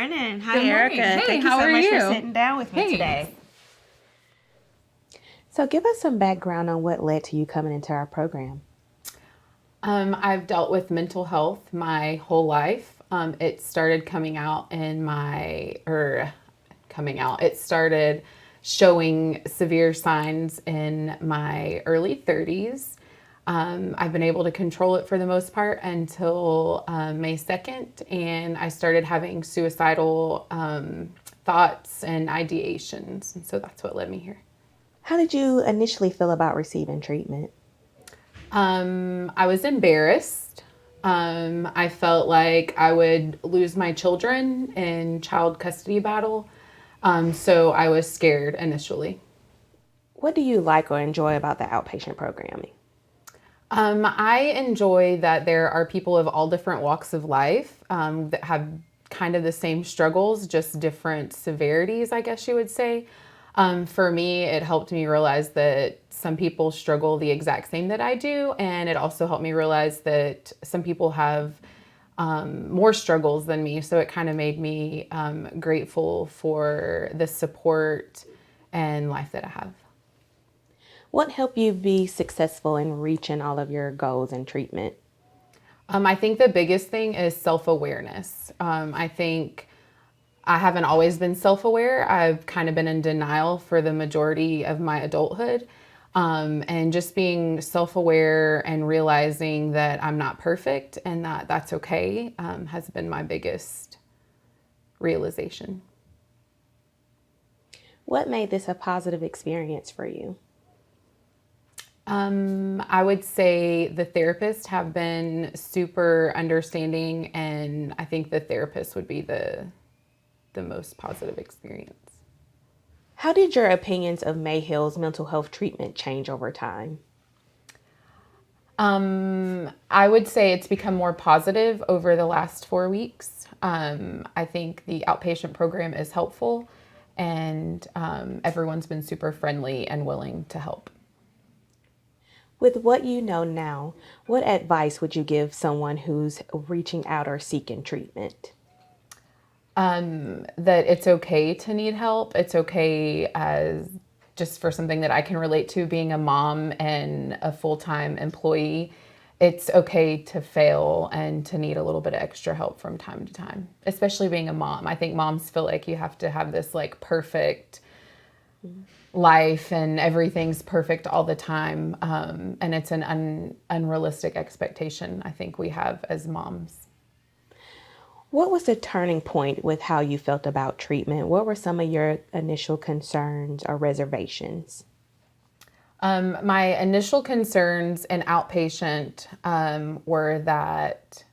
morning. Hi, Good morning. Erica. Hey, Thank you how so are much for you? sitting down with me today. So give us some background on what led to you coming into our program. I've dealt with mental health my whole life. It started coming out in it started showing severe signs in my early 30s. I've been able to control it for the most part until May 2nd, and I started having suicidal thoughts and ideations. And so that's what led me here. How did you initially feel about receiving treatment? I was embarrassed. I felt like I would lose my children in child custody battle. So I was scared initially. What do you like or enjoy about the outpatient programming? I enjoy that there are people of all different walks of life that have kind of the same struggles, just different severities, I guess you would say. For me, it helped me realize that some people struggle the exact same that I do. And it also helped me realize that some people have more struggles than me. So it kind of made me grateful for the support and life that I have. What helped you be successful in reaching all of your goals in treatment? I think the biggest thing is self-awareness. I think I haven't always been self-aware. I've kind of been in denial for the majority of my adulthood. And just being self-aware and realizing that I'm not perfect and that that's okay has been my biggest realization. What made this a positive experience for you? I would say the therapists have been super understanding, and I think the therapist would be the most positive experience. How did your opinions of Mayhill's mental health treatment change over time? I would say it's become more positive over the last 4 weeks. I think the outpatient program is helpful, and everyone's been super friendly and willing to help. With what you know now, what advice would you give someone who's reaching out or seeking treatment? That it's okay to need help. It's okay as just for something that I can relate to, being a mom and a full-time employee. It's okay to fail and to need a little bit of extra help from time to time, especially being a mom. I think moms feel like you have to have this like perfect life and everything's perfect all the time. And it's an unrealistic expectation I think we have as moms. What was the turning point with how you felt about treatment? What were some of your initial concerns or reservations? My initial concerns in outpatient were that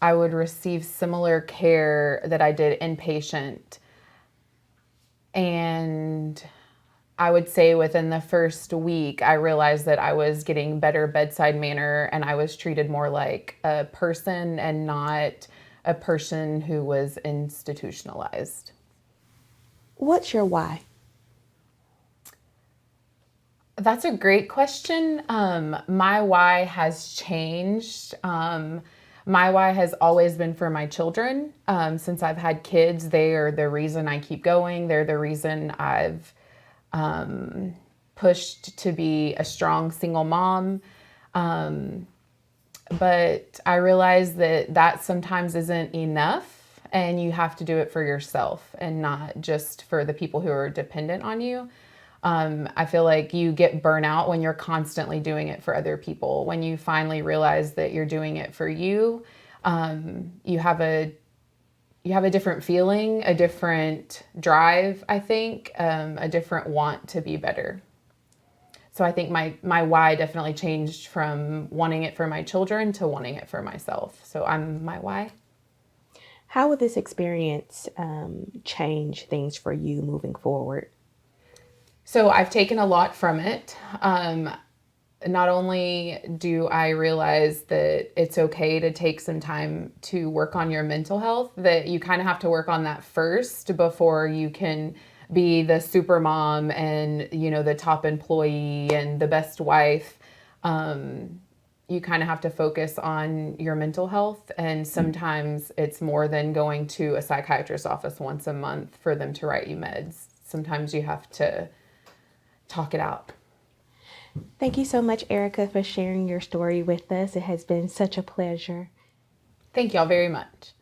I would receive similar care that I did inpatient. And I would say within the first week, I realized that I was getting better bedside manner and I was treated more like a person and not a person who was institutionalized. What's your why? That's a great question. My why has changed. My why has always been for my children. Since I've had kids, they are the reason I keep going. They're the reason I've pushed to be a strong single mom. But I realize that that sometimes isn't enough, and you have to do it for yourself and not just for the people who are dependent on you. I feel like you get burnout when you're constantly doing it for other people. When you finally realize that you're doing it for you, you have a different feeling, a different drive, I think, a different want to be better. So I think my why definitely changed from wanting it for my children to wanting it for myself. So I'm my why. How would this experience change things for you moving forward? So I've taken a lot from it. Not only do I realize that it's okay to take some time to work on your mental health, that you kind of have to work on that first before you can be the super mom and, you know, the top employee and the best wife. you kind of have to focus on your mental health. And sometimes it's more than going to a psychiatrist's office once a month for them to write you meds. Sometimes you have to talk it out. Thank you so much, Erica, for sharing your story with us. It has been such a pleasure. Thank y'all very much.